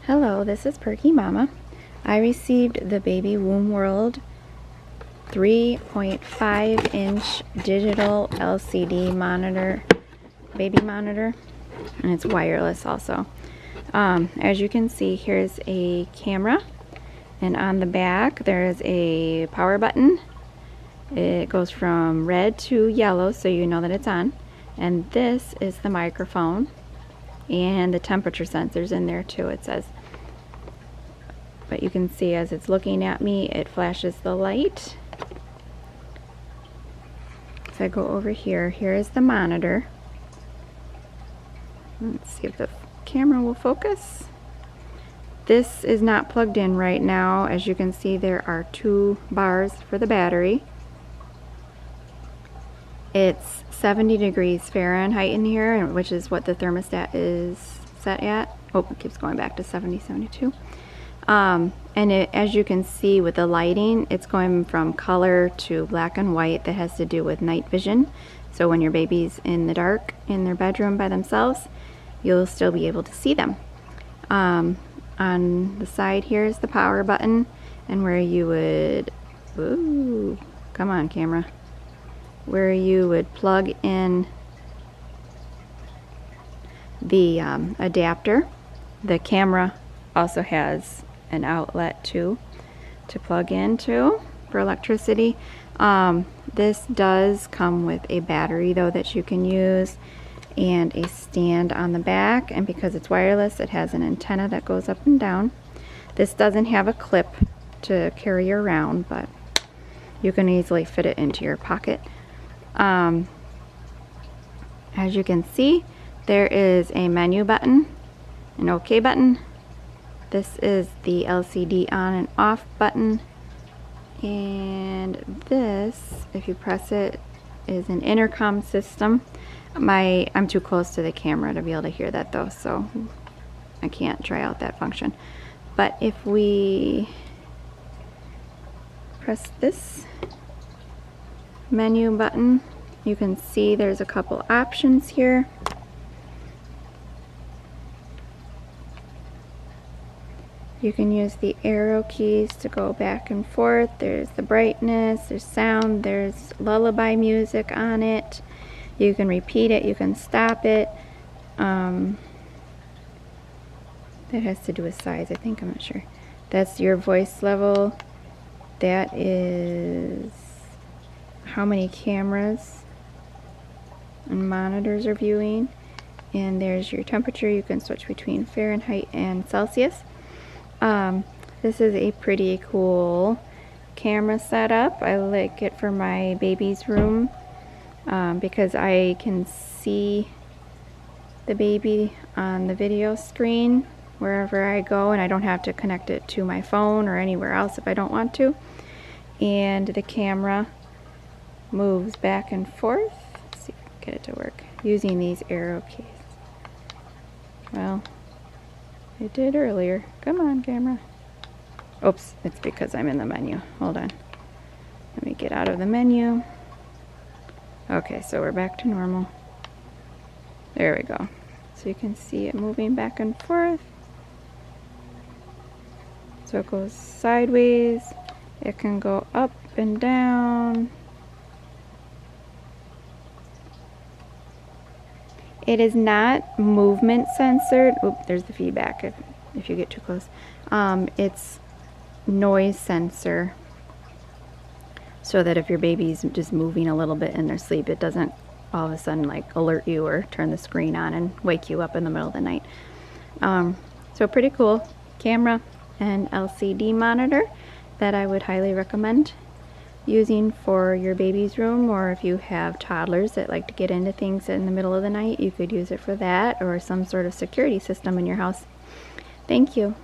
Hello, this is Perky Mama. I received the BabyWombWorld 3.5-inch digital LCD monitor, baby monitor, and it's wireless also. As you can see, here's a camera, and on the back there's a power button. It goes from red to yellow, so you know that it's on. And this is the microphone, and the temperature sensors in there too, it says. But you can see as it's looking at me, it flashes the light. So I go over here. Here is the monitor. Let's see if the camera will focus. This is not plugged in right now. As you can see, there are 2 bars for the battery. It's 70 degrees Fahrenheit in here, which is what the thermostat is set at. Oh, it keeps going back to 70, 72. And as you can see with the lighting, it's going from color to black and white. That has to do with night vision. So when your baby's in the dark in their bedroom by themselves, you'll still be able to see them. On the side here is the power button, and where you would, ooh, come on camera, where you would plug in the adapter. The camera also has an outlet too to plug into for electricity. This does come with a battery though that you can use, and a stand on the back, and because it's wireless, it has an antenna that goes up and down. This doesn't have a clip to carry around, but you can easily fit it into your pocket. As you can see, there is a menu button, an OK button. This is the LCD on and off button, and this, if you press it, is an intercom system. I'm too close to the camera to be able to hear that though, so I can't try out that function. But if we press this menu button, you can see there's a couple options here. You can use the arrow keys to go back and forth. There's the brightness, there's sound, there's lullaby music on it. You can repeat it, you can stop it. That has to do with size, I think, I'm not sure. That's your voice level. That is how many cameras and monitors are viewing. And there's your temperature. You can switch between Fahrenheit and Celsius. This is a pretty cool camera setup. I like it for my baby's room because I can see the baby on the video screen wherever I go, and I don't have to connect it to my phone or anywhere else if I don't want to. And the camera moves back and forth. Let's see if I can get it to work using these arrow keys. Well, it did earlier. Come on, camera. Oops, it's because I'm in the menu. Hold on. Let me get out of the menu. Okay, so we're back to normal. There we go. So you can see it moving back and forth. So it goes sideways. It can go up and down. It is not movement censored. Oop, there's the feedback if you get too close. It's noise sensor, so that if your baby's just moving a little bit in their sleep, it doesn't all of a sudden like alert you or turn the screen on and wake you up in the middle of the night. So pretty cool camera and LCD monitor that I would highly recommend using for your baby's room, or if you have toddlers that like to get into things in the middle of the night, you could use it for that, or some sort of security system in your house. Thank you.